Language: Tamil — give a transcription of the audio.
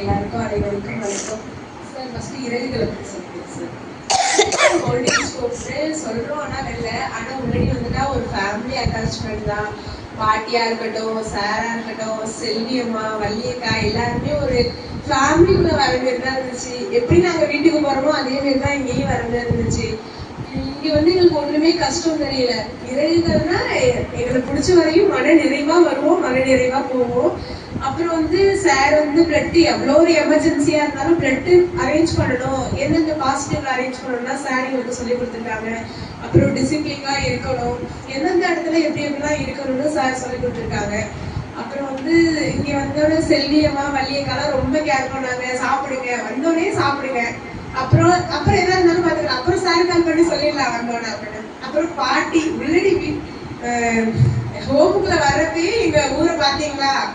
எல்லாருக்கும் அனைவருக்கும் வணக்கம் சார். ஃபர்ஸ்ட் இறைகளை பற்றி சொல்லுங்கள் சார். ஹோல்டிங்ஸ் போட்டு சொல்கிறோம், ஆனால் வெளில ஆனால் முன்னாடி வந்துட்டா ஒரு ஃபேமிலி அட்டாச்மெண்ட் தான். பாட்டியாக இருக்கட்டும், சாராக இருக்கட்டும், செல்வியம்மா, வள்ளியக்கா எல்லாருமே ஒரு ஃபேமிலிக்குள்ளே வர மாதிரி தான் இருந்துச்சு. எப்படி நாங்கள் வீட்டுக்கு போகிறோமோ அதே மாதிரி தான் இங்கேயும் வர மாதிரி இருந்துச்சு. இங்கே வந்து எங்களுக்கு ஒன்றுமே கஷ்டம் தெரியல. இறைகள்னா எங்களுக்கு பிடிச்ச வரையும் மன நிறைவாக வருவோம், மன நிறைவாக போவோம். அப்புறம் வந்து சார் வந்து பிளட் எவ்வளோ ஒரு எமர்ஜென்சியாக இருந்தாலும் பிளட்டு அரேஞ்ச் பண்ணணும், எந்தெந்த பாசிட்டிவ்ல அரேஞ்ச் பண்ணணும்னா சார் எங்களுக்கு சொல்லி கொடுத்துருக்காங்க. அப்புறம் டிசிப்ளினாக இருக்கணும், எந்தெந்த இடத்துல எப்படி எப்படிலாம் இருக்கணும்னு சார் சொல்லி கொடுத்துருக்காங்க. அப்புறம் வந்து இங்கே வந்தோடனே செல்வியம்மா, வள்ளியக்காலாம் ரொம்ப கேர் பண்ணாங்க. சாப்பிடுங்க, வந்தோடனே சாப்பிடுங்க, அப்புறம் எதா இருந்தாலும் பார்த்துக்கலாம், அப்புறம் சார் கால் பண்ணி சொல்லிடலாம் வந்தோடனே அப்படின்னு. அப்புறம் பாட்டி உள்ளடி ஹோமுக்குள்ள வர்றப்பே எங்க ஊரை பார்த்தீங்களா